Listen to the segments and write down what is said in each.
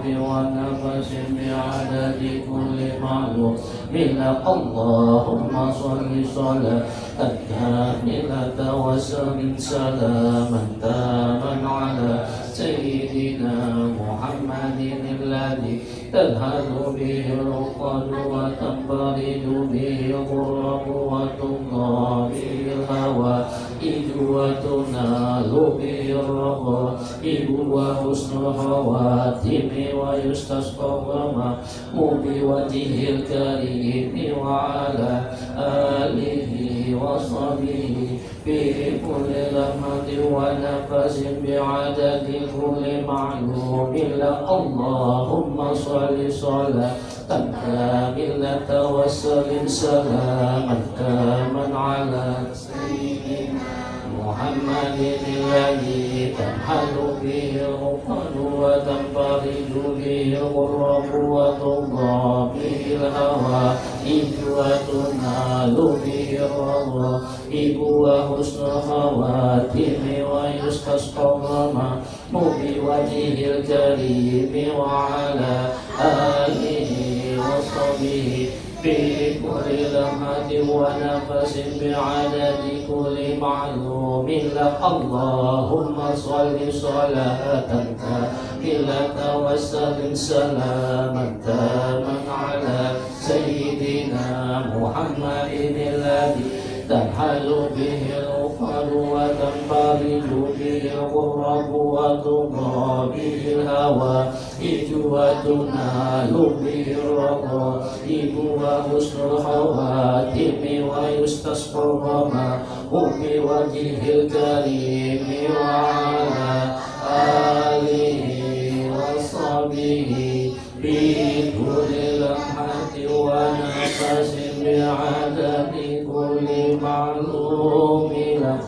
ونفس بعدد كل معلوم لك اللهم صل صلاة كاملة وسلم سلاما تاما على سيدنا محمد الذي تذهل به العقد وتنفرد به الغرب وتضاء به الهوائج وتنال به الرغائب وحسن الخواتم ويستسقى الغمام بوجهه الكريم وعلى آله وصحبه في كل لمحة ونفس بعدد كل معلوم لك اللهم صل صلاة كاملة وسلم سلاما تاما على سيدنا محمد الذي تنحل به العقد وتنفرج به الغرب وتضاء به الهوائج وتنال به الرغائب وحسن الخواتم ويستسقى الغمام بوجهه الكريم وعلى آله وصحبه في كل لمحة ونفس بعدد كل معلوم لك اللهم صل صلاة كاملة وسلم سلاما تاما على سيدنا محمد الذي تنحل به العقد وتنفرج به الغرب وتضاء به الهوائج وتنال به الرغائب وحسن الخواتم ويستسقى الغمام بوجهه الكريم وعلى آله وصحبه في كل لمحة ونفس بعدد كل معلوم له.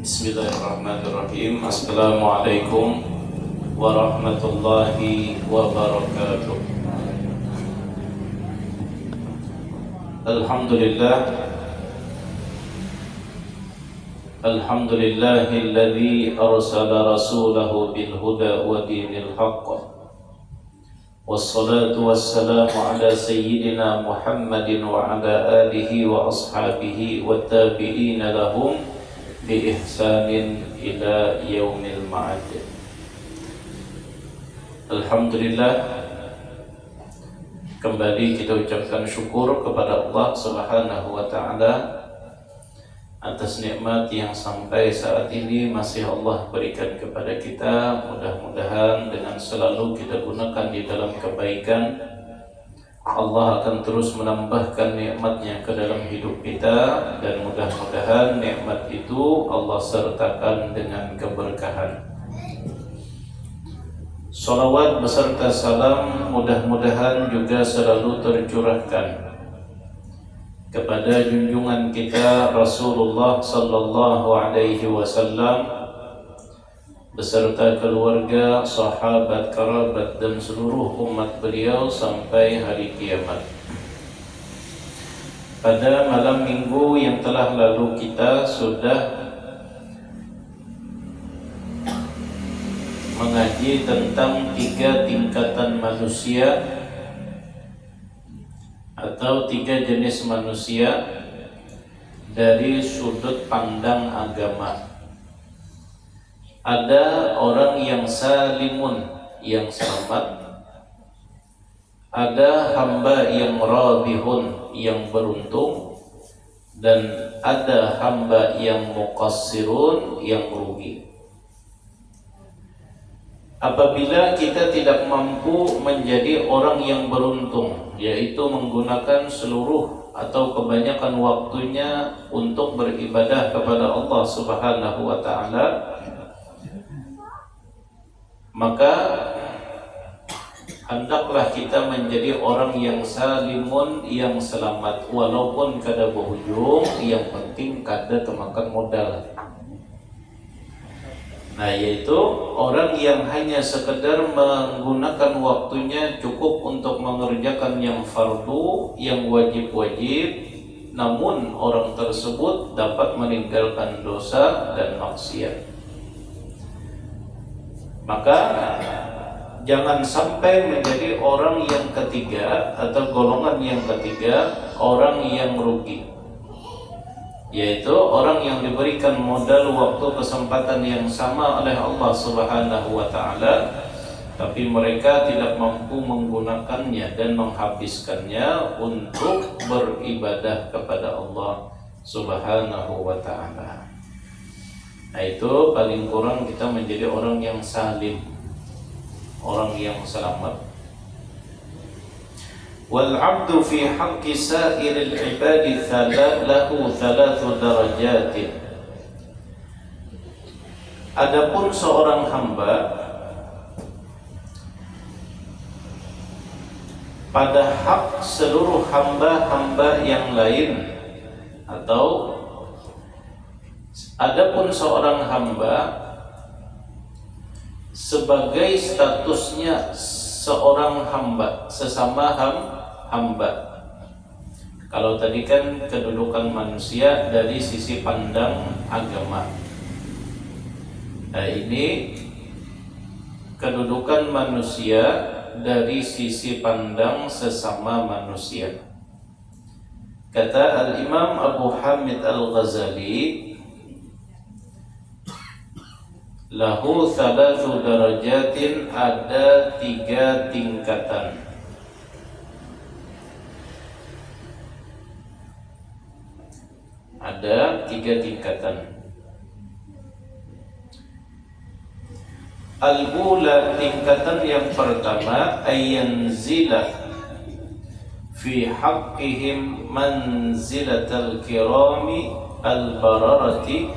Bismillahirrahmanirrahim. Assalamualaikum warahmatullahi wabarakatuh. Alhamdulillahilladzi arsala rasulahu bil huda wa dinil haqq. Wassalatu wassalamu ala sayyidina Muhammadin wa ala alihi wa ashabihi wa tabi'ina lahum bi ihsanin ila yaumil ma'ad. Alhamdulillah, kembali kita ucapkan syukur kepada Allah Subhanahu wa taala atas nikmat yang sampai saat ini masih Allah berikan kepada kita. Mudah-mudahan dengan selalu kita gunakan di dalam kebaikan, Allah akan terus menambahkan nikmatnya ke dalam hidup kita, dan mudah-mudahan nikmat itu Allah sertakan dengan keberkahan. Salawat beserta salam mudah-mudahan juga selalu tercurahkan kepada junjungan kita Rasulullah sallallahu alaihi wasallam beserta keluarga, sahabat, kerabat dan seluruh umat beliau sampai hari kiamat. Pada malam minggu yang telah lalu kita sudah mengaji tentang 3 tingkatan manusia atau 3 jenis manusia dari sudut pandang agama. Ada orang yang salimun, yang selamat. Ada hamba yang rabihun, yang beruntung. Dan ada hamba yang muqassirun, yang merugi. Apabila kita tidak mampu menjadi orang yang beruntung, yaitu menggunakan seluruh atau kebanyakan waktunya untuk beribadah kepada Allah Subhanahu wa taala, maka hendaklah kita menjadi orang yang salimun, yang selamat, walaupun kada berujung, yang penting kada kemakan modal. Nah, yaitu orang yang hanya sekedar menggunakan waktunya cukup untuk mengerjakan yang fardu, yang wajib-wajib, namun orang tersebut dapat meninggalkan dosa dan maksiat. Maka jangan sampai menjadi orang yang ketiga atau golongan yang ketiga, orang yang rugi, yaitu orang yang diberikan modal, waktu, kesempatan yang sama oleh Allah Subhanahu wa taala, tapi mereka tidak mampu menggunakannya dan menghabiskannya untuk beribadah kepada Allah Subhanahu wa ta'ala. Nah, itu paling kurang kita menjadi orang yang salim, orang yang selamat. Wal 'abdu fi haqqi sa'iril 'ibadi lahu 3 darajatin. Adapun seorang hamba pada hak seluruh hamba-hamba yang lain, atau adapun seorang hamba sebagai statusnya seorang hamba, sesama hamba. Kalau tadi kan kedudukan manusia dari sisi pandang agama. Nah, ini kedudukan manusia dari sisi pandang sesama manusia. Kata Al-Imam Abu Hamid Al-Ghazali, lahu 3 darajatin, ada 3 tingkatan. Ada 3 tingkatan. Al-ula, tingkatan yang pertama, ayyanzila fi haqqihim manzilatal kirami al-bararati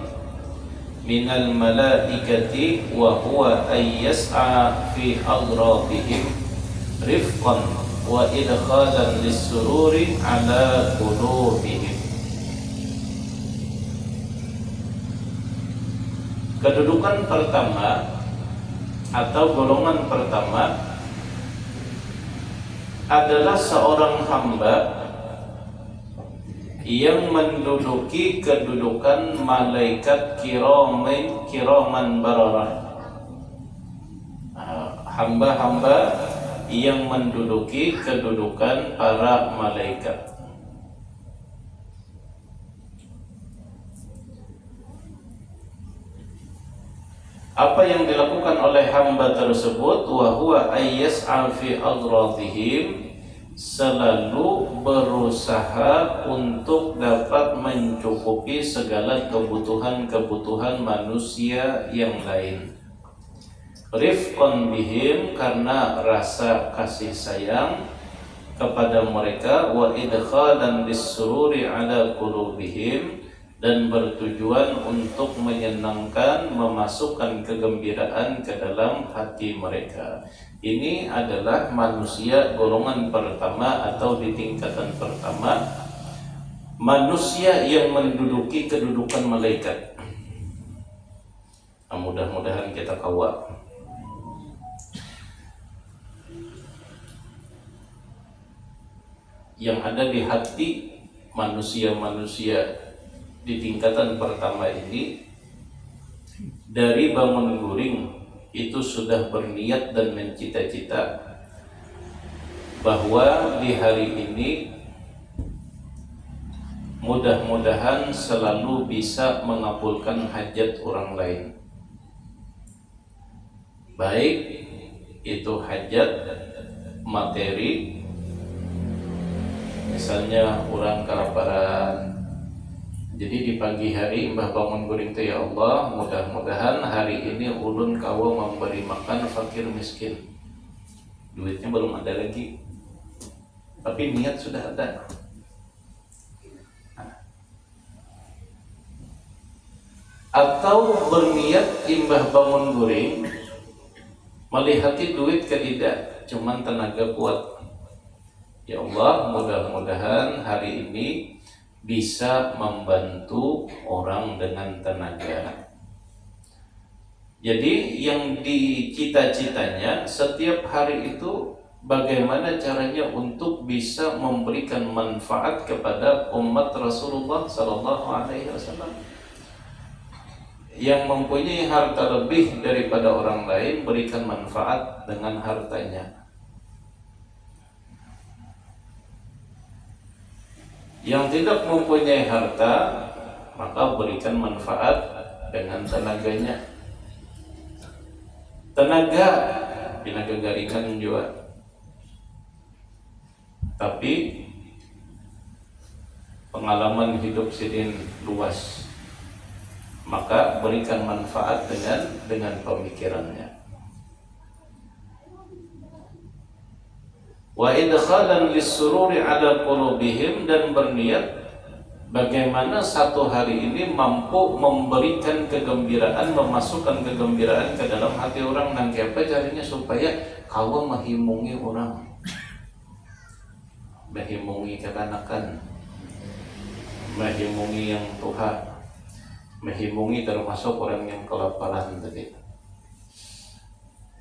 minal malaikati, wa huwa ayyas'a fi agradihim rifqan wa idkhalan lis-sururi ala qulubihim. Kedudukan pertama atau golongan pertama adalah seorang hamba yang menduduki kedudukan malaikat kiraman bararah. Hamba-hamba yang menduduki kedudukan para malaikat. Apa yang dilakukan oleh hamba tersebut? Wa huwa ayyas'a fi agradihim, selalu berusaha untuk dapat mencukupi segala kebutuhan-kebutuhan manusia yang lain. Rifqan bihim, karena rasa kasih sayang kepada mereka, wa idkhalan lis-sururi ala qulubihim, dan bertujuan untuk menyenangkan, memasukkan kegembiraan ke dalam hati mereka. Ini adalah manusia golongan pertama atau di tingkatan pertama, manusia yang menduduki kedudukan malaikat. Nah, mudah-mudahan kita kawal. Yang ada di hati manusia-manusia di tingkatan pertama ini, dari bangun guring itu sudah berniat dan mencita-cita bahwa di hari ini mudah-mudahan selalu bisa mengabulkan hajat orang lain, baik itu hajat materi, misalnya orang kelaparan. Jadi di pagi hari Mbah bangun guring itu, ya Allah, mudah-mudahan hari ini ulun kawa memberi makan fakir miskin. Duitnya belum ada lagi, tapi niat sudah ada. Atau berniat Mbah bangun guring melihati duit tidak, cuman tenaga kuat. Ya Allah, mudah-mudahan hari ini bisa membantu orang dengan tenaga. Jadi yang dicita-citanya setiap hari itu bagaimana caranya untuk bisa memberikan manfaat kepada umat Rasulullah Sallallahu Alaihi Wasallam. Yang mempunyai harta lebih daripada orang lain, berikan manfaat dengan hartanya. Yang tidak mempunyai harta, maka berikan manfaat dengan tenaganya. Tenaga garingan juga, tapi pengalaman hidup sidin luas, maka berikan manfaat dengan pemikirannya. Wa idkhalan lis-sururi ala qulubihim, dan berniat bagaimana satu hari ini mampu memberikan kegembiraan, memasukkan kegembiraan ke dalam hati orang. Nang apa caranya supaya kawa mahimungi orang, mahimungi kekanakan, mahimungi yang tuha, mahimungi termasuk orang yang kelaparan tadi.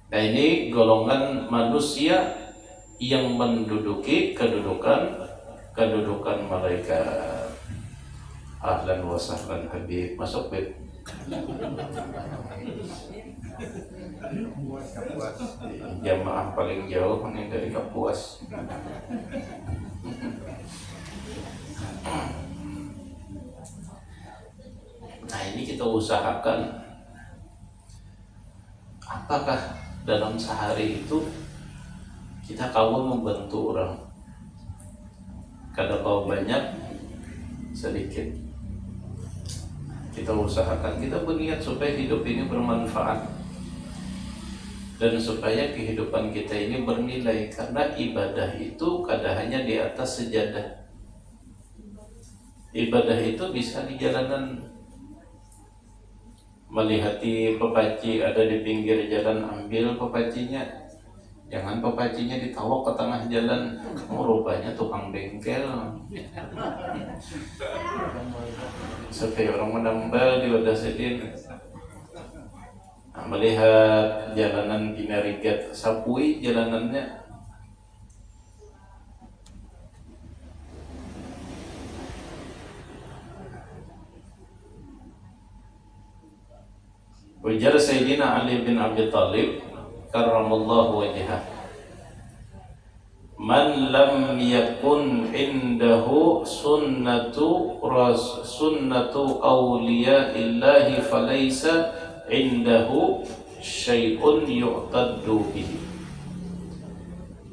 Nah, ini golongan manusia yang menduduki kedudukan malaikat. Ahlan wa sahlan Habib, masuk Habib. Jamaah paling jauh yang dari Kapuas. Nah, ini kita usahakan, apakah dalam sehari itu kita kawan membantu orang, kadang kau banyak sedikit. Kita usahakan, kita berniat supaya hidup ini bermanfaat dan supaya kehidupan kita ini bernilai, karena ibadah itu kadang hanya di atas sejadah. Ibadah itu bisa di jalanan, melihati pepaci ada di pinggir jalan, ambil pepacinya, jangan pepacinya ditawak ke tengah jalan, rupanya tukang bengkel. Supaya orang menambal di wadah sedin. Nah, melihat jalanan Binarigat Sapui, jalanannya Wajar Sayyidina Ali bin Abi Thalib karramallahu wajhah, man lam yakun indahu sunnatu awliyaillahi falaysa indahu syai'un yu'taddu bihi.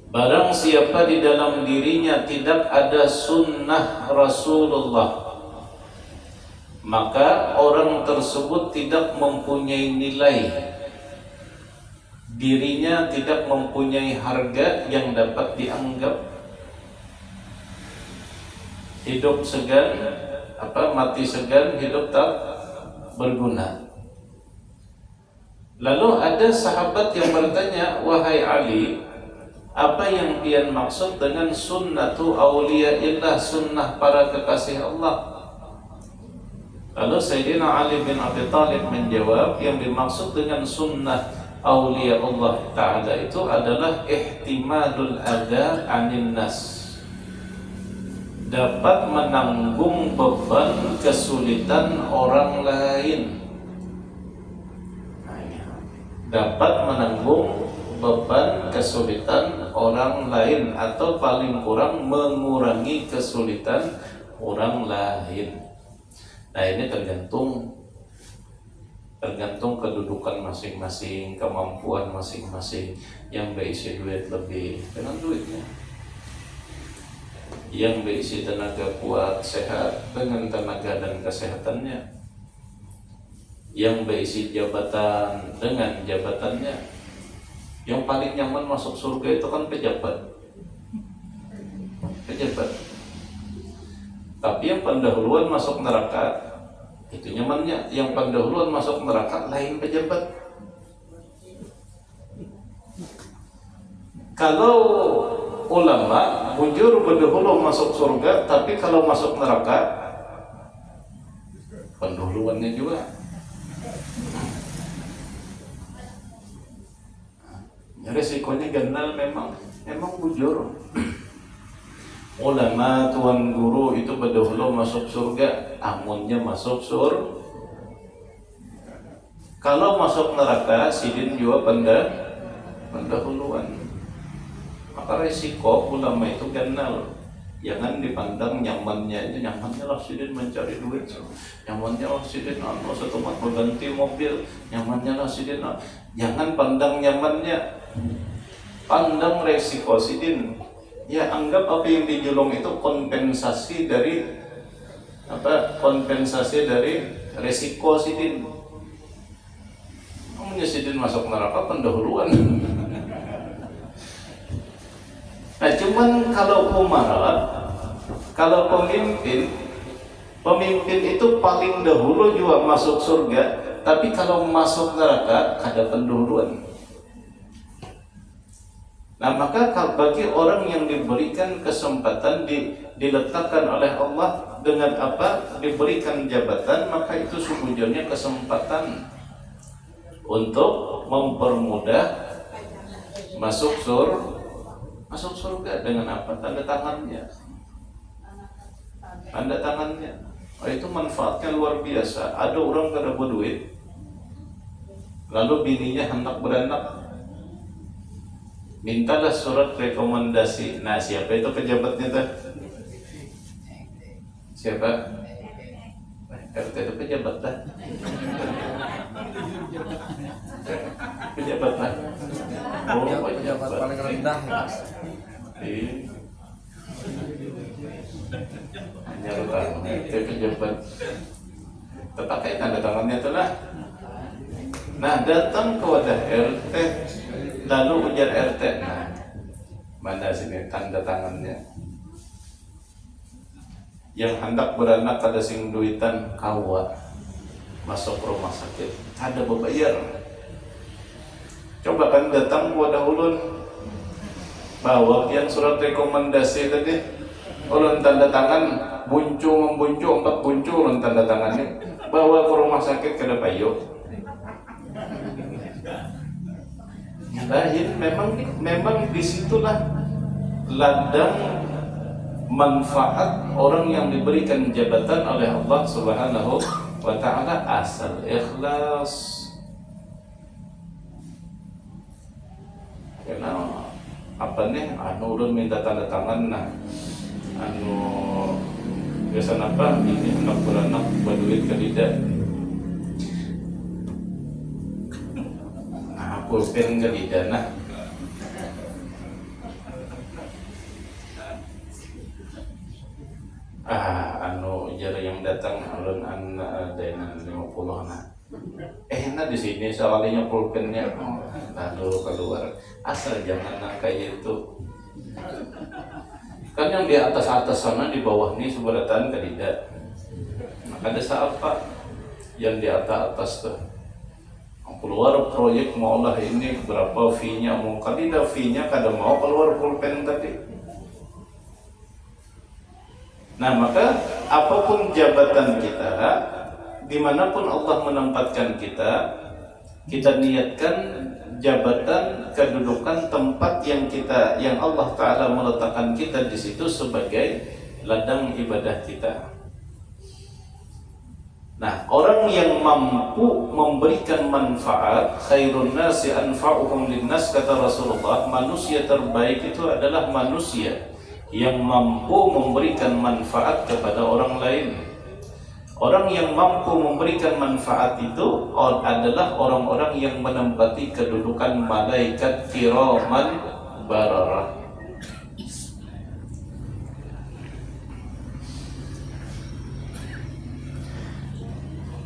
Barang siapa di dalam dirinya tidak ada sunnah Rasulullah, maka orang tersebut tidak mempunyai nilai, dirinya tidak mempunyai harga yang dapat dianggap. Hidup segan, mati segan, hidup tak berguna. Lalu ada sahabat yang bertanya, wahai Ali, apa yang pian maksud dengan sunnatu awliyaillah, sunnah para kekasih Allah? Lalu Sayyidina Ali bin Abi Thalib menjawab, yang dimaksud dengan sunnah awliya Allah Ta'ala itu adalah ihtimalul adha anin nas, dapat menanggung beban kesulitan orang lain. Dapat menanggung beban kesulitan orang lain, atau paling kurang mengurangi kesulitan orang lain. Nah, ini tergantung kedudukan masing-masing, kemampuan masing-masing. Yang berisi duit lebih dengan duitnya, yang berisi tenaga kuat sehat dengan tenaga dan kesehatannya, yang berisi jabatan dengan jabatannya. Yang paling nyaman masuk surga itu kan pejabat. Tapi yang pendahuluan masuk neraka itu nyamannya. Yang pendahuluan masuk neraka lain pejabat. Kalau ulama bujur berdahulu masuk surga, tapi kalau masuk neraka pendahuluannya juga. Resikonya ganal memang. emang bujur. Ulama, tuan guru itu berdahulu masuk surga, amunnya masuk surga. Kalau masuk neraka, sidin juga pendahuluan. Maka resiko ulama itu kenal. Jangan dipandang nyamannya, itu nyamannya lah sidin mencari duit, nyamannya lah sidin satu mat berganti mobil, nyamannya lah sidin. Jangan pandang nyamannya, pandang resiko sidin. Ya anggap apa yang dijulung itu kompensasi dari resiko sidin. Kamu sidin masuk neraka pendahuluan. Nah cuman kalau umara, kalau pemimpin itu paling dahulu juga masuk surga, tapi kalau masuk neraka ada pendahuluan. Nah maka bagi orang yang diberikan kesempatan diletakkan oleh Allah dengan apa? Diberikan jabatan, maka itu sebujurnya kesempatan untuk mempermudah masuk surga dengan apa? Tanda tangannya. Oh, itu manfaatnya luar biasa. Ada orang gak ada duit, lalu bininya hendak beranak, mintalah surat rekomendasi. Nah siapa itu pejabatnya tuh? Siapa? RT itu pejabat lah. Pejabat lah. Oh, pejabat paling rendah. Hanya rendah. Itu pejabat. Terpakai tanda tangannya itu lah. Nah datang ke wadah RT, lalu ujar RT, nah mana sini tanda tangannya? Yang hendak beranak kada sing duitan kawa masuk rumah sakit, ada bebayar. Coba kan datang wadah ulun, bawa yang surat rekomendasi tadi, ulun tanda tangan, buncu 4 buncu ulun tanda tangannya, bawa ke rumah sakit kada payu. Lain memang disitulah ladang manfaat orang yang diberikan jabatan oleh Allah Subhanahu wa Ta'ala, asal ikhlas. Karena apa nih? Ulun minta tanda tangan, nah biasa apa? Ini anak beranak berduit ke lidah. Nah, pulpen ke lidah, nah. Jar yang datang ulun dana 50 nah. Nah di sini soalnya pulpennya lalu keluar. Asal jangan kayak itu. Kan yang di atas sana di bawah nih seberatan tidak. Maka ada apa yang di atas tuh. Keluar proyek maulah ini berapa fee-nya, mau kadida fee-nya kada mau keluar pulpen tadi. Nah maka apapun jabatan kita, dimanapun Allah menempatkan kita niatkan jabatan, kedudukan, tempat yang Allah Ta'ala meletakkan kita di situ sebagai ladang ibadah kita. Nah orang yang mampu memberikan manfaat, khairun nasi anfa'uhum linnas, kata Rasulullah, manusia terbaik itu adalah manusia yang mampu memberikan manfaat kepada orang lain. Orang yang mampu memberikan manfaat itu adalah orang-orang yang menempati kedudukan malaikat kiraman bararah.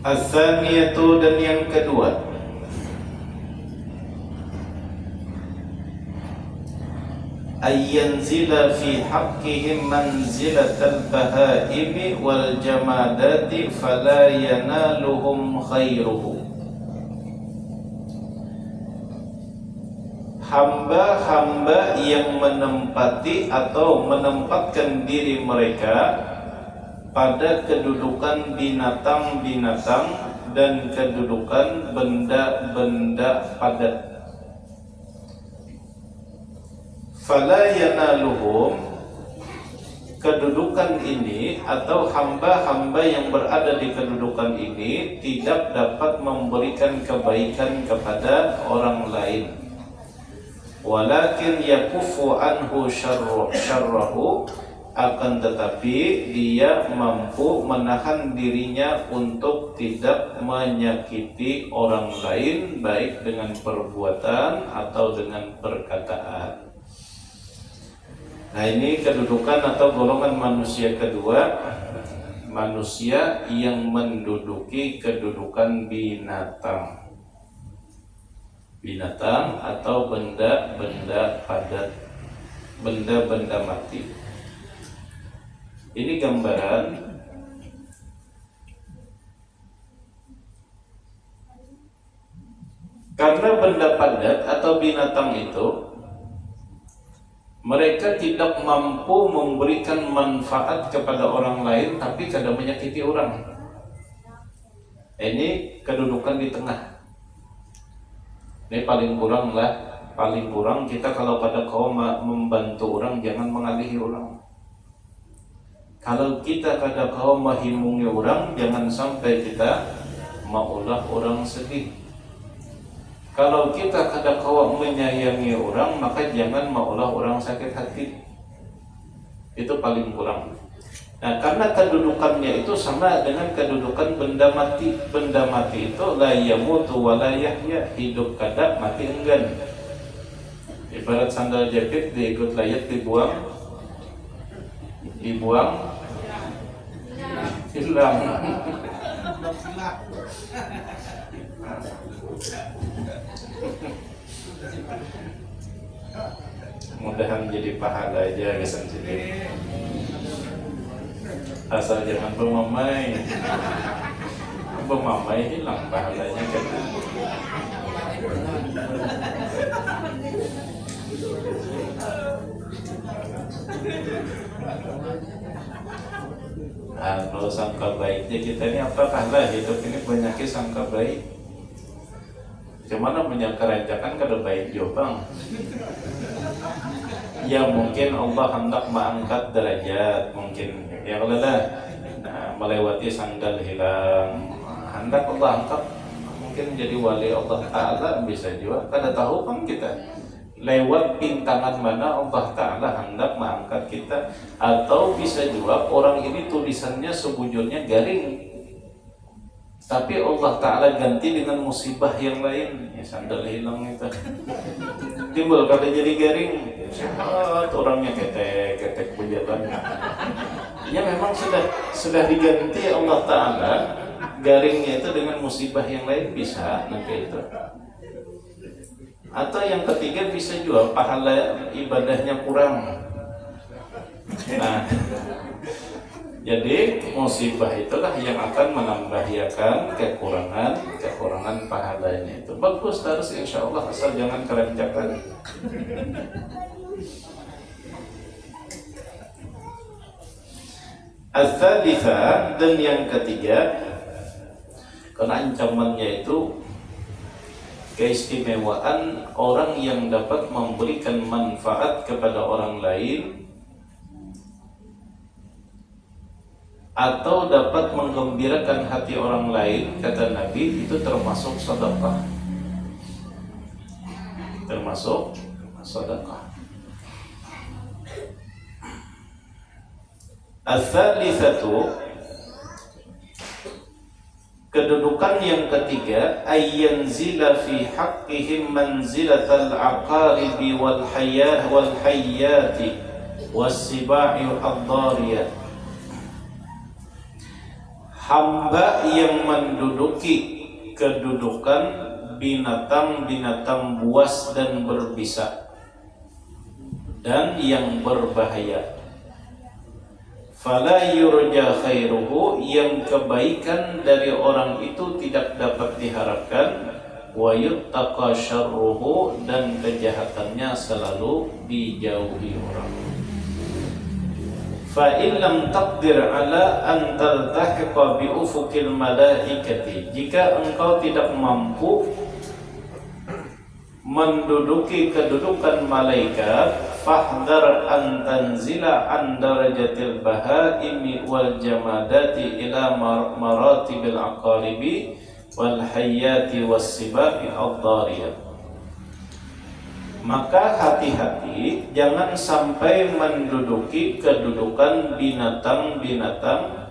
As-saniyatu, dan yang kedua, ayyanzila fi haqqihim manzilatal bahaimi wal jamadati fala yanaluhum khairuhu. Hamba-hamba yang menempati atau menempatkan diri mereka pada kedudukan binatang-binatang dan kedudukan benda-benda padat, fala yanaluhum, kedudukan ini atau hamba-hamba yang berada di kedudukan ini tidak dapat memberikan kebaikan kepada orang lain, walakin yakufu anhu syarrahu, akan tetapi dia mampu menahan dirinya untuk tidak menyakiti orang lain baik dengan perbuatan atau dengan perkataan. Nah, ini kedudukan atau golongan manusia kedua, manusia yang menduduki kedudukan binatang. Binatang atau benda-benda padat, benda-benda mati. Ini gambaran karena benda padat atau binatang itu mereka tidak mampu memberikan manfaat kepada orang lain, tapi kadang menyakiti orang. Ini kedudukan di tengah. Ini paling kurang kita kalau pada kaum membantu orang, jangan mengalihi orang. Kalau kita kada kaum menghimungi orang, jangan sampai kita maulah orang sedih. Kalau kita kada kaum menyayangi orang, maka jangan maulah orang sakit hati. Itu paling kurang. Nah, karena kedudukannya itu sama dengan kedudukan benda mati. Benda mati itu la yamutu wa la yahya, hidup kada, mati enggan. Ibarat sandal jepit diikut layat dibuang hilang. Mudahan jadi pahala aja kesan sini. Asal jangan bermamai hilang pahalanya kan. Nah, kalau sangka baiknya kita ini apakah lah hidup ini banyaknya sangka baik. Cuman menyangka-rancakan kada baik jobang. Ya mungkin Allah hendak mengangkat derajat, mungkin ya kalau melewati sandal hilang, hendak Allah angkat, mungkin jadi wali Allah Ta'ala bisa juga. Kada tahu kan kita lewat pintangan mana Allah Ta'ala hendak mengangkat kita. Atau bisa juga orang ini tulisannya sebujurnya garing, tapi Allah Ta'ala ganti dengan musibah yang lain. Ya sandal hilang itu timbul kada jadi garing, orangnya ketek berjalan. Ya memang sudah diganti Allah Ta'ala garingnya itu dengan musibah yang lain, bisa nanti itu. Atau yang ketiga bisa juga pahala ibadahnya kurang. Nah, jadi musibah itulah yang akan menambahkan kekurangan pahalanya itu. Bagus harus insya Allah, asal jangan kerancakan. Al-Thalitha, dan yang ketiga, karena ancamannya itu keistimewaan orang yang dapat memberikan manfaat kepada orang lain atau dapat menggembirakan hati orang lain, kata Nabi, itu termasuk sedekah. Termasuk sedekah. Al-Thalithatu, kedudukan yang ketiga, ayyanzila fi haqqihim manzilatal aqaribi wal hayyati was-siba'i ad-dariyah. Hamba yang menduduki kedudukan binatang-binatang buas dan berbisa dan yang berbahaya. Fala yurja khairuhu, yang kebaikan dari orang itu tidak dapat diharapkan. Wa yuttaqa syarruhu, dan kejahatannya selalu dijauhi orang. Fa in lam taqdir ala an taltahiqa bi ufuqil malaikati, jika engkau tidak mampu menduduki kedudukan malaikat, fahdhar an tanzila an darajatil bahaimi wal jamadati ila maratibil aqaribi wal hayyati was sibai ad-dariyah. Maka hati-hati jangan sampai menduduki kedudukan binatang-binatang.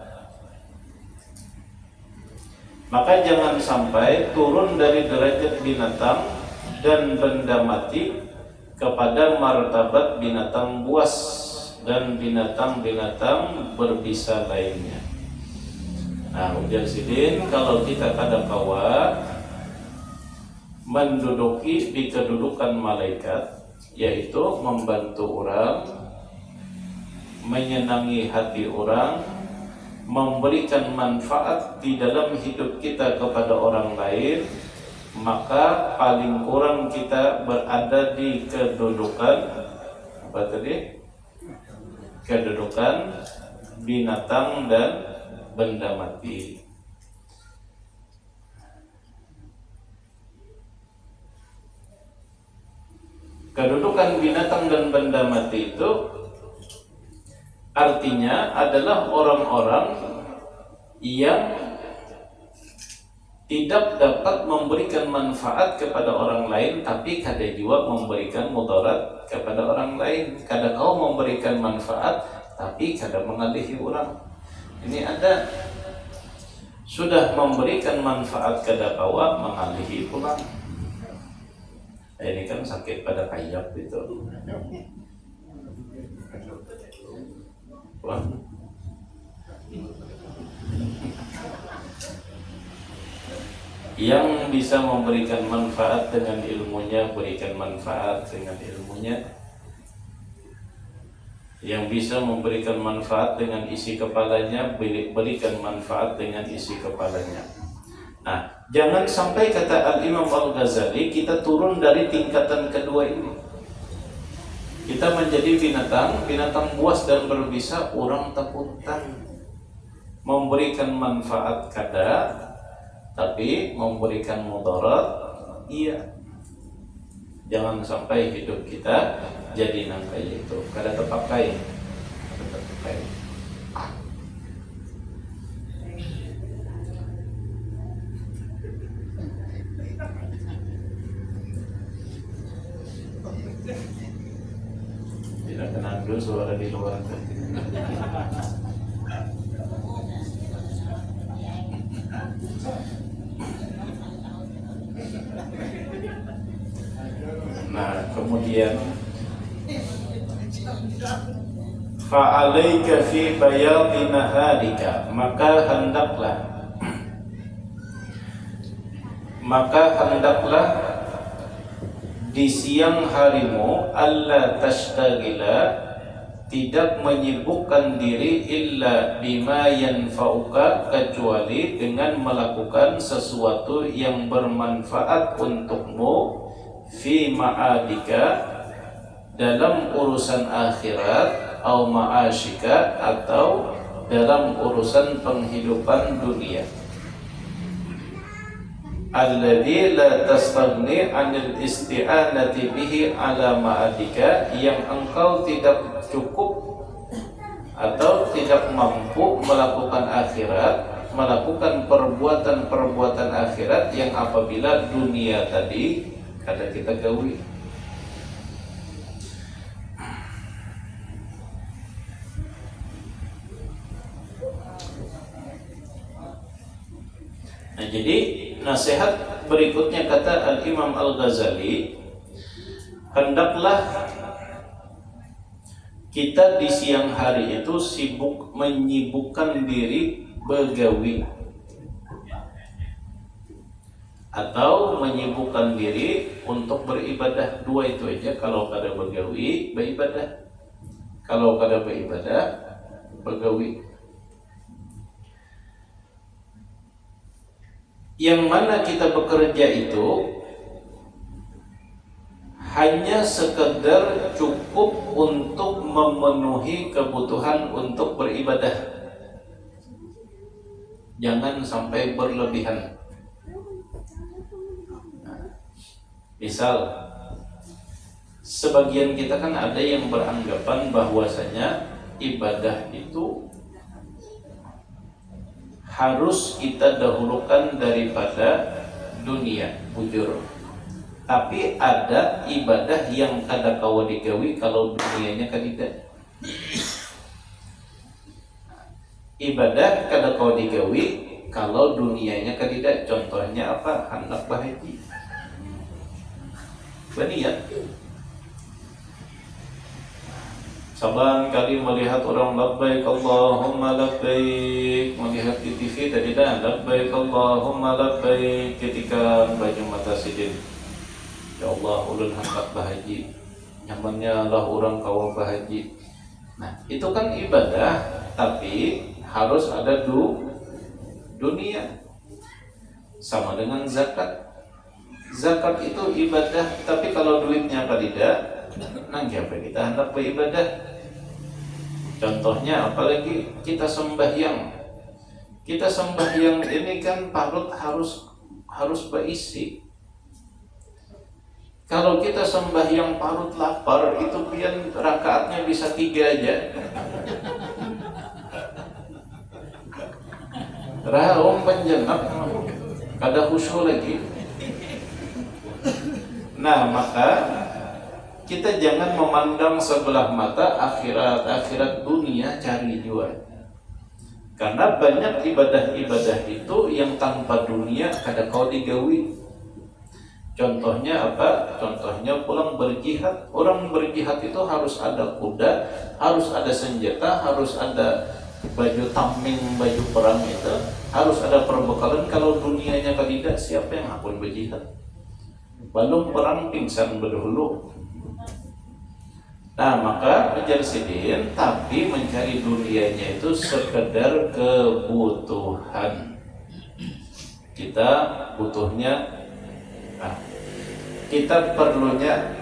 Maka jangan sampai turun dari derajat binatang dan benda mati kepada martabat binatang buas dan binatang-binatang berbisa lainnya. Nah, ujar Sidin, kalau kita kadangkala menduduki di kedudukan malaikat, yaitu membantu orang, menyenangi hati orang, memberikan manfaat di dalam hidup kita kepada orang lain, maka paling kurang kita berada di kedudukan apa tadi? Kedudukan binatang dan benda mati. Kedudukan binatang dan benda mati itu artinya adalah orang-orang yang tidak dapat memberikan manfaat kepada orang lain, tapi kadang juga memberikan mudarat kepada orang lain. Kadang kau memberikan manfaat, tapi kadang mengalihi orang. Ini ada sudah memberikan manfaat kepada kau, mengalihi orang. Ini kan sakit pada kayak gitu. Wah. Yang bisa memberikan manfaat dengan ilmunya, berikan manfaat dengan ilmunya. Yang bisa memberikan manfaat dengan isi kepalanya, berikan manfaat dengan isi kepalanya. Nah, jangan sampai kata Al-Imam Al-Ghazali kita turun dari tingkatan kedua ini. Kita menjadi binatang buas dan berbisa, orang takutan. Memberikan manfaat kada, tapi memberikan mudarat iya. Jangan sampai hidup kita jadi nangkai itu, kada terpakai. Tidak kenal dulu suara di luar. Nah, kemudian fa'alaika fi bayadi naharika, maka hendaklah di siang harimu alla tashtagila, tidak menyibukkan diri illa bima yanfa'uka, kecuali dengan melakukan sesuatu yang bermanfaat untukmu fi ma'adika, dalam urusan akhirat, atau ma'asyika, atau dalam urusan penghidupan dunia. Alladzi la tastaghni 'anil isti'anati bihi 'ala ma'adika, yang engkau tidak cukup atau tidak mampu melakukan akhirat, melakukan perbuatan-perbuatan akhirat yang apabila dunia tadi kada kita gawi. Nah, jadi nasihat berikutnya kata Al-Imam Al-Ghazali, hendaklah kita di siang hari itu menyibukkan diri begawi, atau menyibukkan diri untuk beribadah. Dua itu aja. Kalau kada begawi, beribadah. Kalau kada beribadah, begawi. Yang mana kita bekerja itu hanya sekedar cukup untuk memenuhi kebutuhan untuk beribadah. Jangan sampai berlebihan. Misal sebagian kita kan ada yang beranggapan bahwasanya ibadah itu harus kita dahulukan daripada dunia, bujur. Tapi ada ibadah yang kada kawa digawi kalau dunianya kadida. Ibadah kada kawa digawi kalau dunianya kadida. Contohnya apa? Hendak berhaji. Berniat. Sabang kali melihat orang labbaik Allahumma labbaik, melihat di TV tadi dah labbaik Allahumma labbaik ketika baju mata sidin. Ya Allah, ulun hendak berhaji. Nyamannya lah orang kawa berhaji. Nah, itu kan ibadah, tapi harus ada dunia. Sama dengan zakat. Zakat itu ibadah, tapi kalau duitnya tidak, nanti apa kita hendak beribadah. Contohnya apalagi kita sembahyang. Kita sembahyang ini kan parut harus berisi. Kalau kita sembahyang parut lapar, itu pian rakaatnya bisa 3 aja. Rahom penjenap kada khusyuk lagi. Nah, maka kita jangan memandang sebelah mata akhirat dunia cari jual. Karena banyak ibadah-ibadah itu yang tanpa dunia kada kau digawi. Contohnya apa? Contohnya pulang berjihad. Orang berjihad itu harus ada kuda, harus ada senjata, harus ada baju tameng, baju perang itu, harus ada perbekalan. Kalau dunianya tidak, siapa yang akan berjihad? Belum perang pingsan berdahulu. Nah, maka menjadi sidin, tapi mencari dunianya itu sekedar kebutuhan. Kita butuhnya, kita perlunya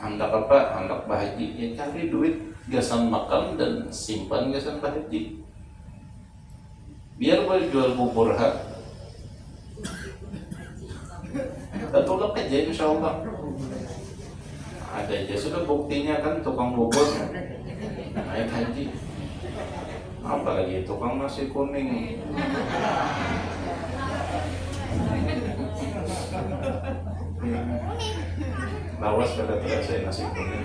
hendak apa? Hendak berhaji, ya cari duit, gasan makan dan simpan gasan berhaji. Biar boleh jual bubur hak. Kita tolak aja insya Allah. Ada aja sudah buktinya kan tukang bubur naik haji. Apalagi tukang nasi kuning. Lawas kada terasa nasi kuning.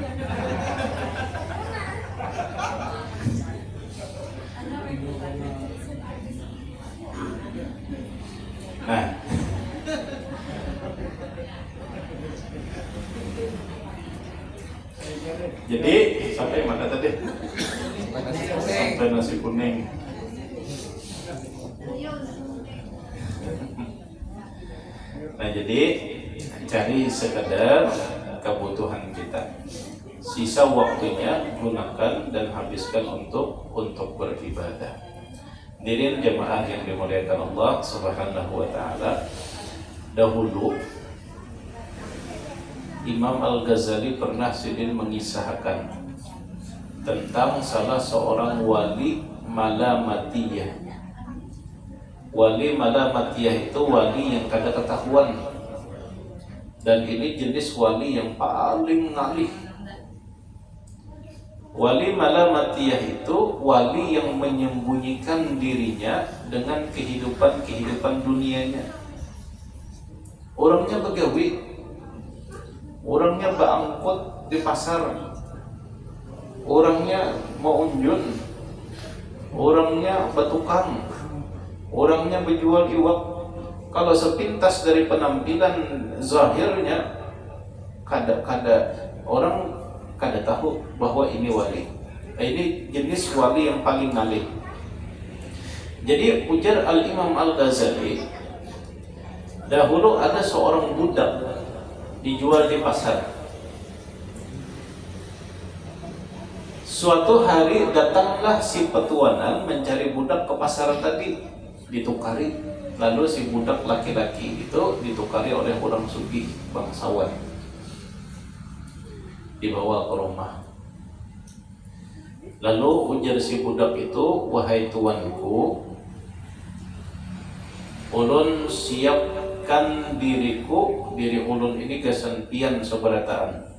Nah, jadi sampai mana tadi? Sampai nasi kuning. Nah, jadi cari sekedar kebutuhan kita. Sisa waktunya gunakan dan habiskan untuk beribadah. Hadirin jemaah yang dimuliakan Allah Subhanahu wa taala. Dahulu Imam Al-Ghazali pernah sidin mengisahkan tentang salah seorang wali malamatiyah. Wali malamatiyah itu wali yang kada ketahuan. Dan ini jenis wali yang paling ngalih. Wali malamatiyah itu wali yang menyembunyikan dirinya dengan kehidupan dunianya. Orangnya begawi, orangnya berangkut di pasar, orangnya mau unjun, orangnya bertukang, orangnya berjual iwak. Kalau sepintas dari penampilan zahirnya, orang kada tahu bahwa ini wali. Ini jenis wali yang paling ngalih. Jadi ujar Al-Imam Al-Ghazali, dahulu ada seorang budak dijual di pasar. Suatu hari datanglah si petuanan mencari budak ke pasar tadi, ditukari. Lalu si budak laki-laki itu ditukari oleh orang sugih bangsawan, dibawa ke rumah. Lalu ujar si budak itu, wahai tuanku, ulun siapkan diri ulun ini kesempian seberataan.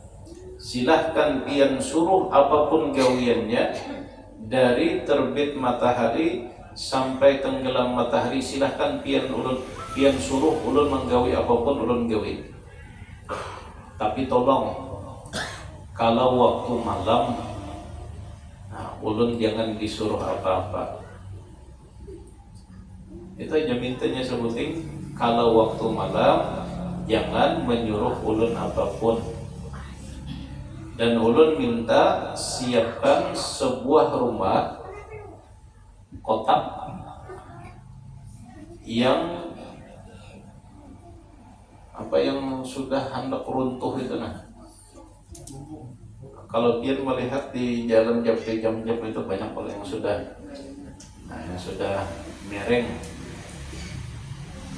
silahkan pian suruh apapun gawiannya, dari terbit matahari sampai tenggelam matahari, silahkan pian suruh ulun menggawi apapun ulun gawi. Tapi tolong kalau waktu malam, ulun jangan disuruh apa-apa. Itu aja mintanya sebuting, kalau waktu malam jangan menyuruh ulun apapun. Dan ulun minta siapkan sebuah rumah kotak yang sudah hendak runtuh itu Kalau pian melihat di jalan jam-jam itu banyak yang sudah miring.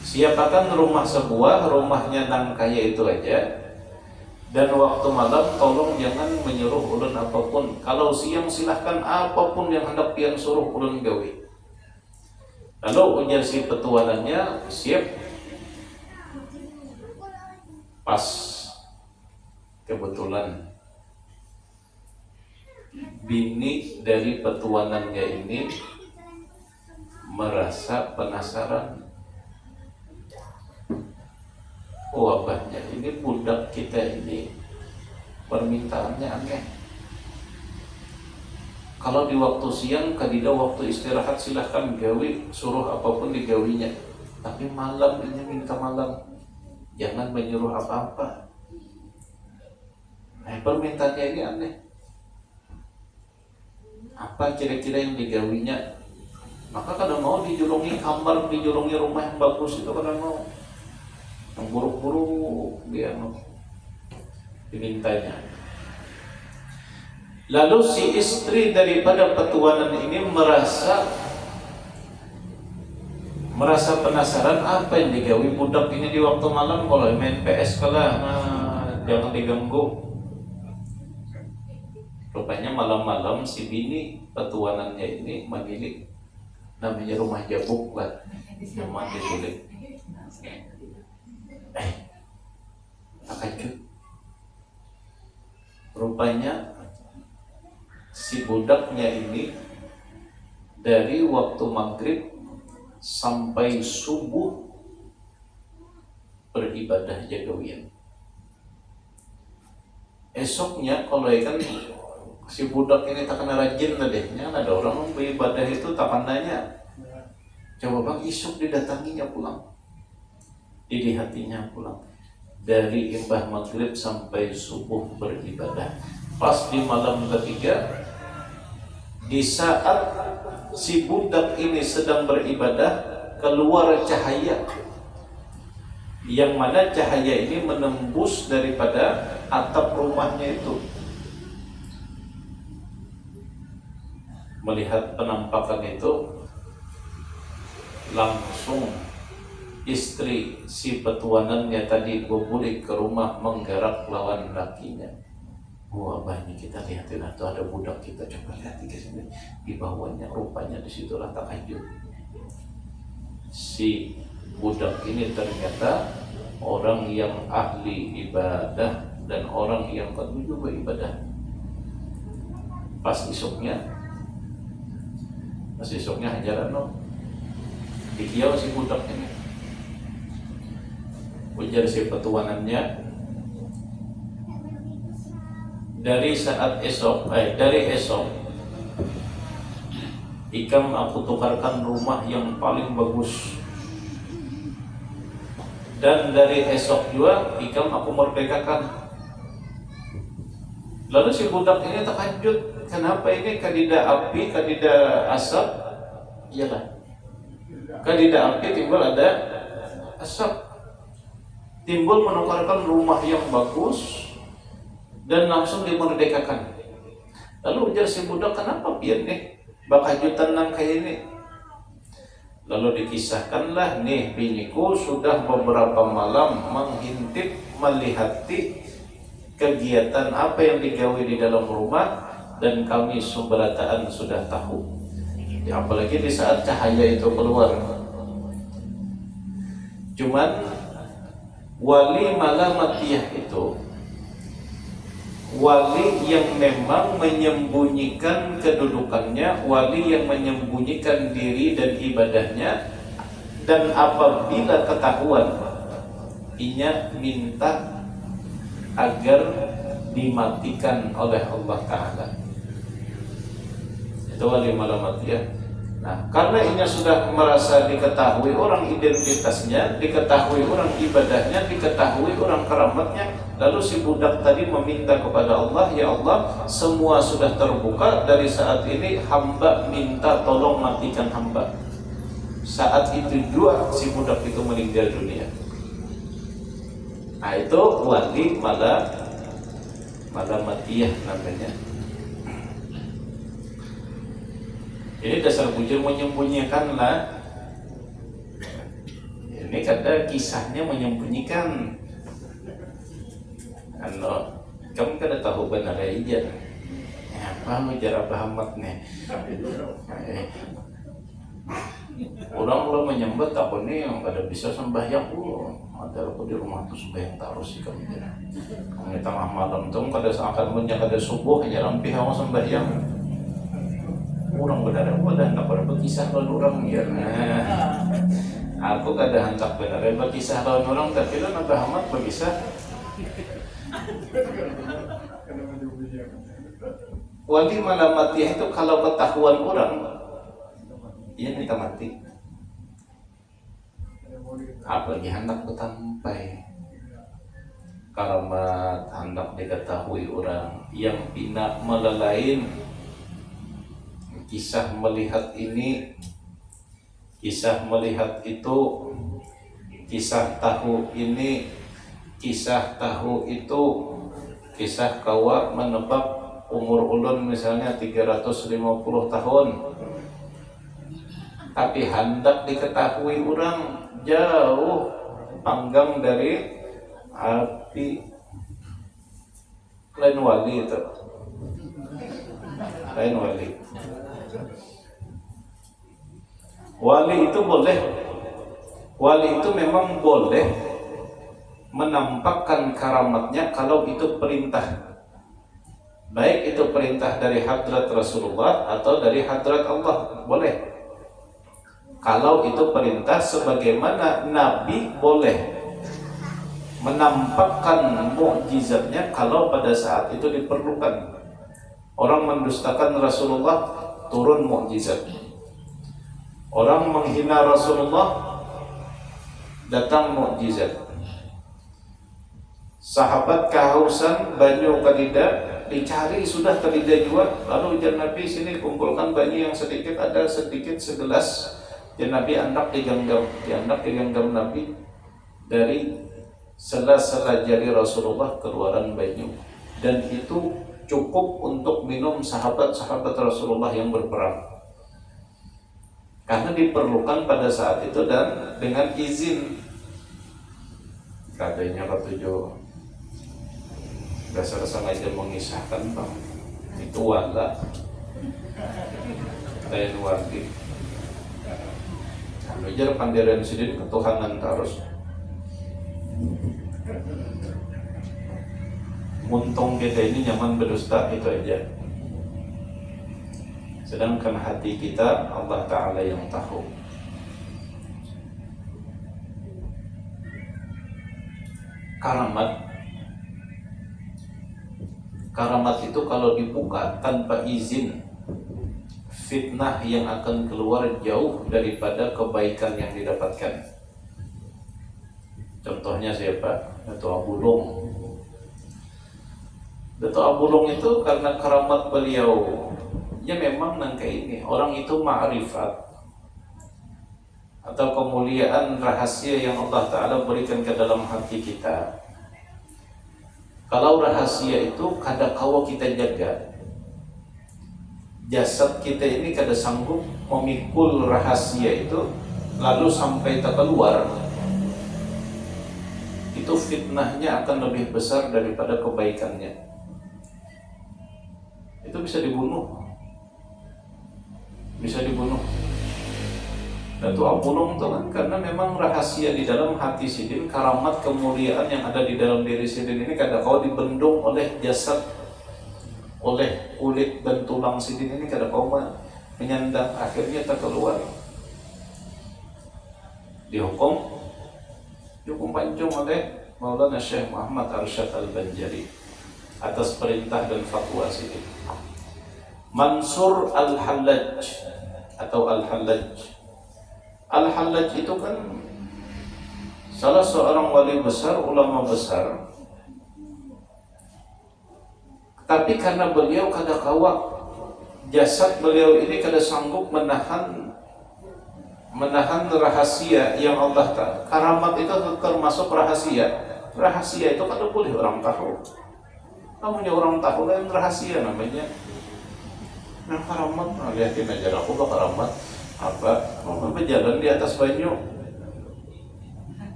Siapkan rumah sebuah, rumahnya nang kaya itu aja. Dan waktu malam tolong jangan menyuruh ulun apapun. Kalau siang silahkan apapun yang hendak pian suruh ulun gawi. Lalu ujar si petualannya, siap. Pas kebetulan bini dari petuanannya ini merasa penasaran. Abahnya ini budak kita ini permintaannya aneh. Kalau di waktu siang, kadida waktu istirahat silahkan gawi, suruh apapun digawinya. Tapi malam ini minta malam, jangan menyuruh apa-apa. Permintaannya ini aneh. Apa kira-kira yang digawinya? Maka kadang mau dijulungi kamar, dijulungi rumah yang bagus, itu kadang mau. Yang buruk-buruk dia dimintanya. Lalu si istri daripada petuanan ini merasa penasaran apa yang digawi budak ini di waktu malam. Kalau main PS kalah, jangan diganggu. Rupanya malam-malam si bini petuanannya ini memilih namanya rumah jabuk lah, yang mandi tulik. Takjub. Rupanya si budaknya ini dari waktu maghrib sampai subuh beribadah jagawian. Esoknya kalau ikan si budak ini tak kena rajin tadinya, ada orang beribadah itu tak pandanya. Coba bang, isuk didatanginya pulang, dilihatinya pulang. Dari imbah maghrib sampai subuh beribadah. Pas di malam ketiga, di saat si budak ini sedang beribadah, keluar cahaya, yang mana cahaya ini menembus daripada atap rumahnya itu. Melihat penampakan itu, langsung istri si petuanannya tadi berbulik ke rumah menggerak lawan lakinya. Abahnya kita lihatin, atau ada budak kita, coba lihat di sini di bawahnya, rupanya di situlah takjub. Si budak ini ternyata orang yang ahli ibadah dan orang yang penuh beribadah. Pas esoknya hajaran dikiau si budak ini. Ujar si petuanannya, dari esok ikam aku tukarkan rumah yang paling bagus, dan dari esok juga ikam aku merdekakan. Lalu si budak ini terkejut, kenapa ini kadida api, kadida asap? Iyalah, kadida api timbul ada asap. Timbul menukarkan rumah yang bagus dan langsung dimerdekakan. Lalu ujar si budak, kenapa pian nih bakajutan nang kayak ini? Lalu dikisahkanlah, nih biniku sudah beberapa malam menghintip, melihati kegiatan apa yang digawe di dalam rumah, dan kami seberataan sudah tahu. Apalagi di saat cahaya itu keluar. Cuman wali malamatiyah itu, wali yang memang menyembunyikan kedudukannya, wali yang menyembunyikan diri dan ibadahnya, dan apabila ketahuan inya minta agar dimatikan oleh Allah Ta'ala. Itu wali malamatiyah. Nah, karena ini sudah merasa diketahui orang identitasnya, diketahui orang ibadahnya, diketahui orang keramatnya, lalu si budak tadi meminta kepada Allah, ya Allah, semua sudah terbuka, dari saat ini hamba minta tolong matikan hamba. Saat itu juga si budak itu meninggal dunia. Nah, itu wali malamatiyah namanya. Ini dasar bujur menyembunyikanlah. Ini kata kisahnya menyembunyikan. Kamu kada tahu benar aja. Apa menjara Muhammad nih? Orang lo menyembah takut nih yang kada bisa sembahyang pun. Ada aku di rumah tuh sembahyang terus sih kamu kira. Kamu tengah malam tuh kada seakan punya kada subuh aja rampih kamu sembahyang. Orang benar aku ada hendak pada berkisah lawan orang ya. Aku kada hendak benar berkisah lawan orang, tapi lo Nabi Muhammad berkisah. Wali malamatiyah itu kalau ketahuan orang, ia minta mati. Apalagi hendak bertampai. Karamat hendak diketahui orang yang bina melelain. Kisah melihat ini, kisah melihat itu, kisah tahu ini, kisah tahu itu, kisah kawa menebak umur ulun misalnya 350 tahun, tapi hendak diketahui orang jauh panggang dari api. Lain wali itu, lain wali. Wali itu boleh, wali itu memang boleh menampakkan karamatnya kalau itu perintah, baik itu perintah dari hadrat Rasulullah atau dari hadrat Allah, boleh. Kalau itu perintah, sebagaimana Nabi boleh menampakkan mukjizatnya kalau pada saat itu diperlukan. Orang mendustakan Rasulullah, turun mukjizat. Orang menghina Rasulullah, datang mukjizat. Sahabat kehausan banyu kadida, dicari sudah kadida juga, lalu ujar Nabi, sini kumpulkan banyu yang sedikit, ada sedikit segelas. Dan Nabi hendak digenggam Nabi, dari sela-sela jari Rasulullah keluaran banyu, dan itu cukup untuk minum sahabat-sahabat Rasulullah yang berperang. Karena diperlukan pada saat itu dan dengan izin. Katanya ketujuh dasar sengaja mengisahkan bang, itu wala lain wali. Belajar pandiran sidin ketuhanan terus. Muntung kita ini nyaman berdusta, itu aja. Sedangkan hati kita Allah Ta'ala yang tahu. Karamat itu kalau dibuka tanpa izin, fitnah yang akan keluar jauh daripada kebaikan yang didapatkan. Contohnya siapa? Dato' Abulung. Dato' Abulung itu karena karamat beliau, ya memang nangka ini orang itu ma'rifat atau kemuliaan rahasia yang Allah Ta'ala berikan ke dalam hati kita. Kalau rahasia itu kada kawa kita jaga, jasad kita ini kada sanggup memikul rahasia itu lalu sampai tak keluar, itu fitnahnya akan lebih besar daripada kebaikannya. Itu bisa dibunuh. Dato' Abulung itu kan karena memang rahasia di dalam hati sidin, karamat kemuliaan yang ada di dalam diri sidin ini kadang kau dibendung oleh jasad oleh kulit dan tulang sidin ini kada kau menyandang, akhirnya terkeluar dihukum pancung oleh Maulana Syekh Muhammad Arsyad Al-Banjari atas perintah dan fatwa sidin. Mansur Al-Hallaj atau Al-Hallaj. Al-Hallaj itu kan salah seorang wali besar, ulama besar. Tapi karena beliau kada kawa, jasad beliau ini kada sanggup menahan rahasia yang Allah Ta'ala. Karamat itu termasuk rahasia. Rahasia itu kada boleh orang tahu. Namanya orang tahu lain rahasia namanya. Nah karamat, lihatin aja aku karamat apa? Mau berjalan di atas banyu.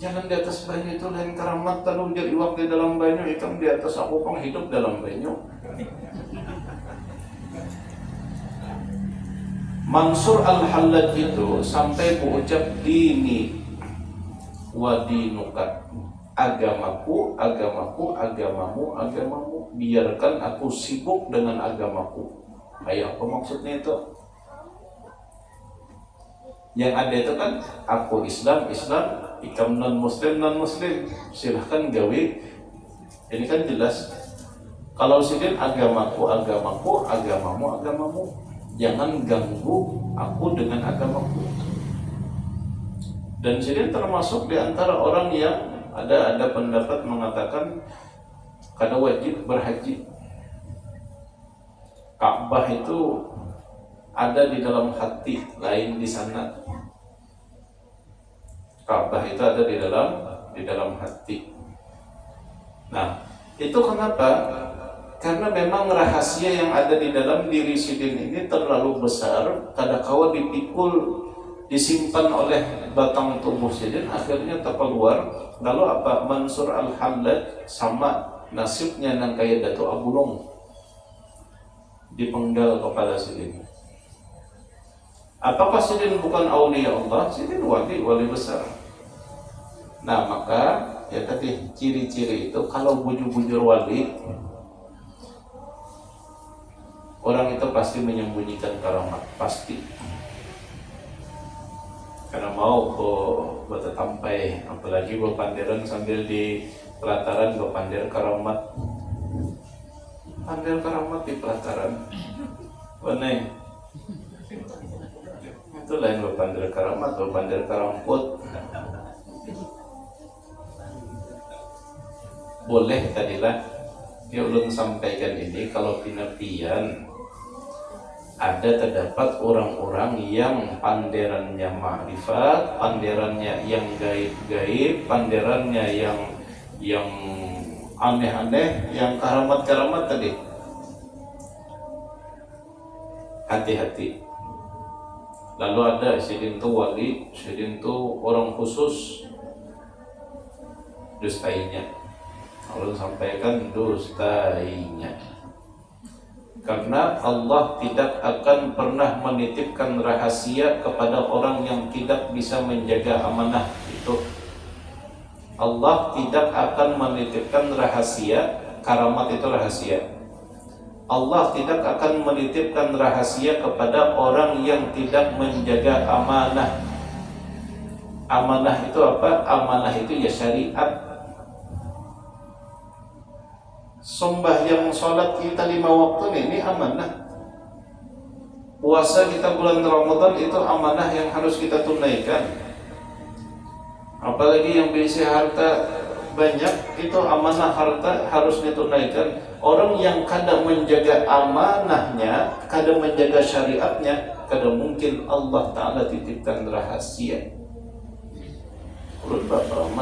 Jalan di atas banyu itu lain karamat, lalu jadi iwak di dalam banyu, ikan di atas, aku pun hidup dalam banyu. Mansur Al-Hallaj itu sampai berucap dini wa dinuka, agamaku, agamamu, biarkan aku sibuk dengan agamaku. Ayo, apa maksudnya itu? Yang ada itu kan aku Islam, ikam non muslim, silahkan gawe. Ini kan jelas. Kalau sidin agamaku, agamamu, jangan ganggu aku dengan agamaku. Dan sidin termasuk di antara orang yang ada pendapat mengatakan kada wajib berhaji. Ka'bah itu ada di dalam hati, lain di sana. Ka'bah itu ada di dalam hati. Nah, itu kenapa? Karena memang rahasia yang ada di dalam diri sidin ini terlalu besar, kada kawa dipikul, disimpan oleh batang tubuh sidin, akhirnya terkeluar. Lalu apa? Mansur Al-Hallaj sama nasibnya nang kaya Datuk Abulong, dipenggal kepala sidin. Apakah sidin bukan aulia Allah? Sidin wali besar. Nah maka ya tadi ciri-ciri itu kalau bujur-bujur wali, orang itu pasti menyembunyikan karamat, pasti. Karena mau bertetampai, apalagi berpandiran sambil di pelataran berpandir karamat. Pandir karamat di pelataran. Benar. Itu lain berpandir karamat, berpandir karamput. Boleh tadilah dia ulun sampaikan ini kalau pinapian ada terdapat orang-orang yang panderannya ma'rifat, panderannya yang gaib-gaib, panderannya yang aneh-aneh, yang karamat-karamat tadi. Hati-hati. Lalu ada sidin tu wali, sidin tu orang khusus, dustainya. Allah sampaikan dustainya. Karena Allah tidak akan pernah menitipkan rahasia kepada orang yang tidak bisa menjaga amanah itu. Allah tidak akan menitipkan rahasia, karamat itu rahasia. Allah tidak akan menitipkan rahasia kepada orang yang tidak menjaga amanah. Amanah itu apa? Amanah itu ya syariat. Sembahyang sholat kita 5 waktu ini amanah. Puasa kita bulan Ramadan itu amanah yang harus kita tunaikan. Apalagi yang berisi harta banyak, itu amanah harta harus ditunaikan. Orang yang kadang menjaga amanahnya, kadang menjaga syariatnya, kadang mungkin Allah Ta'ala titipkan rahasia. Urut bapak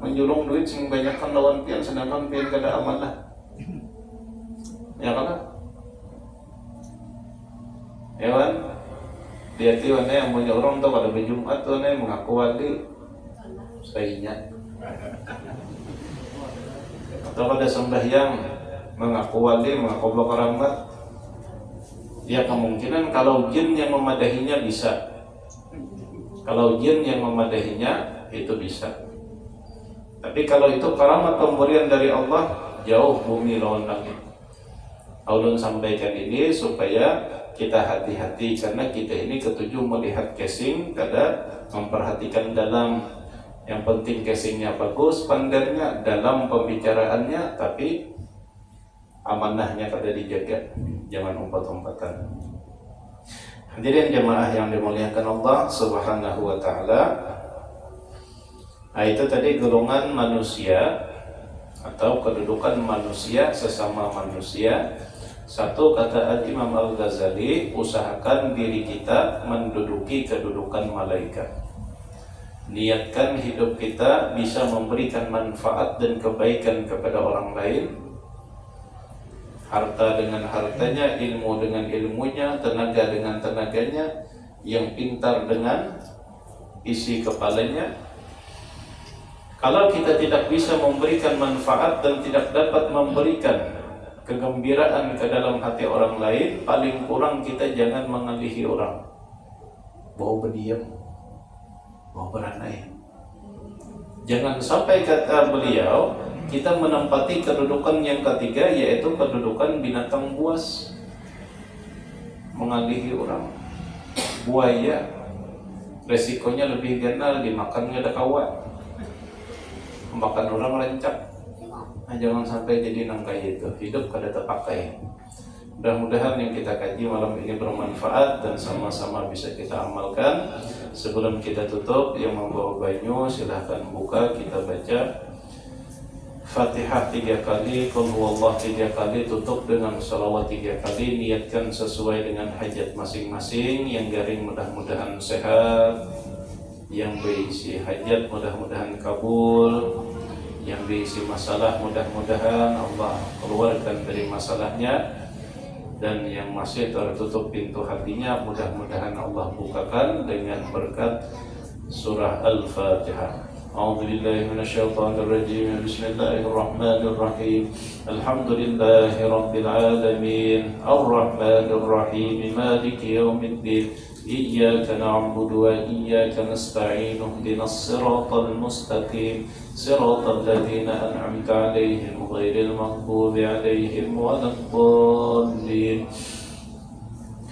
menjulung duit sing banyak kan lawan pian, sedangkan pian kada amanah. Ya kan? Ya kan? Dia tu yang punya orang tu pada berjumat tu mengaku wali sainya. Atau pada sembahyang mengaku wali, mengaku keramat. Ya kemungkinan kalau jin yang memadahinya bisa. Kalau jin yang memadahinya itu bisa. Tapi kalau itu karamat pemberian dari Allah, jauh bumi lawan langit. Ulun sampaikan ini supaya kita hati-hati, karena kita ini ketujuh melihat casing, kada memperhatikan dalam. Yang penting casingnya bagus, pandarnya, dalam pembicaraannya, tapi amanahnya kada dijaga, jangan umpat-umpatan. Hadirin jemaah yang dimuliakan Allah Subhanahu wa taala. Itu tadi golongan manusia atau kedudukan manusia sesama manusia. Satu, kata Al-Imam Al-Ghazali, usahakan diri kita menduduki kedudukan malaikat. Niatkan hidup kita bisa memberikan manfaat dan kebaikan kepada orang lain. Harta dengan hartanya, ilmu dengan ilmunya, tenaga dengan tenaganya, yang pintar dengan isi kepalanya. Kalau kita tidak bisa memberikan manfaat dan tidak dapat memberikan kegembiraan ke dalam hati orang lain, paling kurang kita jangan mengalihi orang. Bawa berdiam, bawa beranai. Jangan sampai, kata beliau, kita menempati kedudukan yang ketiga, yaitu kedudukan binatang buas, mengalihi orang. Buaya resikonya lebih ganal, dimakannya ada kawan, makan orang lancap. Nah, jangan sampai jadi nangkai itu, hidup kada terpakai. Mudah-mudahan yang kita kaji malam ini bermanfaat dan sama-sama bisa kita amalkan. Sebelum kita tutup, yang membawa banyu silahkan buka, kita baca Fatihah 3 kali, Qul huwallah 3 kali, tutup dengan sholawat 3 kali. Niatkan sesuai dengan hajat masing-masing. Yang garing mudah-mudahan sehat, yang berisi hajat mudah-mudahan kabul, yang berisi masalah mudah-mudahan Allah keluarkan dari masalahnya, dan yang masih tertutup pintu hatinya mudah-mudahan Allah bukakan dengan berkat surah Al-Fatihah. A'udzubillahi minasyaitonirrajim. Bismillahirrahmanirrahim. Alhamdulillahirabbil alamin. Arrahmanirrahim. Maliki yaumiddin. Iyyaka na'budu wa iyyaka nasta'in. Ihdinas siratal mustaqim. Siratal ladzina an'amta 'alaihim ghairil maghdubi 'alaihim waladdallin.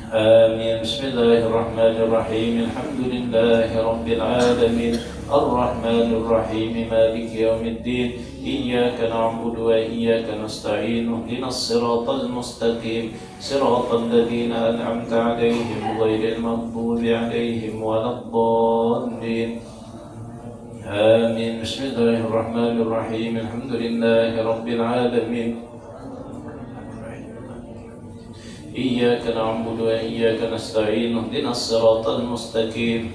آمين. بسم الله الرحمن الرحيم. الحمد لله رب العالمين. الرحمن الرحيم. مالك يوم الدين. إياك نعبد وإياك نستعين. اهدنا الصراط المستقيم. صراط الذين أنعمت عليهم غير المغضوب عليهم ولا الضالين. آمين. بسم الله الرحمن الرحيم. الحمد لله رب العالمين. إياك نعبد وإياك نستعين. اهدنا الصراط المستقيم.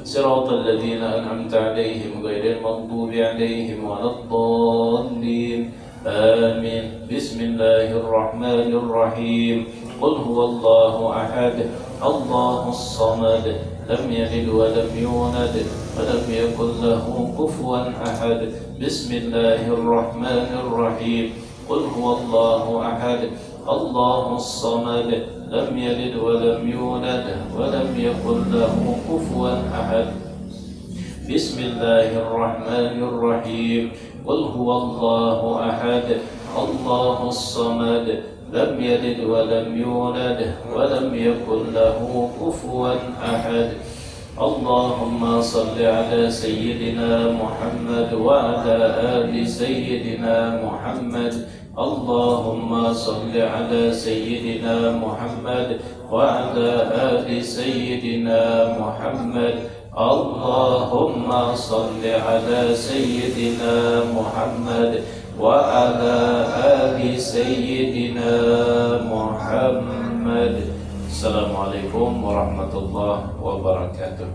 صراط الذين أنعمت عليهم غير المغضوب عليهم ولا الضالين. آمين. بسم الله الرحمن الرحيم. قل هو الله أحد الله الصمد لم يلد ولم يولد ولم يكن له كفوا أحد. بسم الله الرحمن الرحيم. قل هو الله أحد الله الصمد لم يلد ولم يولد ولم يكن له كفوا أحد. بسم الله الرحمن الرحيم. قل هو الله أحد الله الصمد لم يلد ولم يولد ولم يكن له كفوا أحد. اللهم صل على سيدنا محمد وعلى آل سيدنا محمد. اللهم صل على سيدنا محمد وعلى آل سيدنا محمد. اللهم صل على سيدنا محمد وعلى آل سيدنا محمد. السلام عليكم ورحمة الله وبركاته.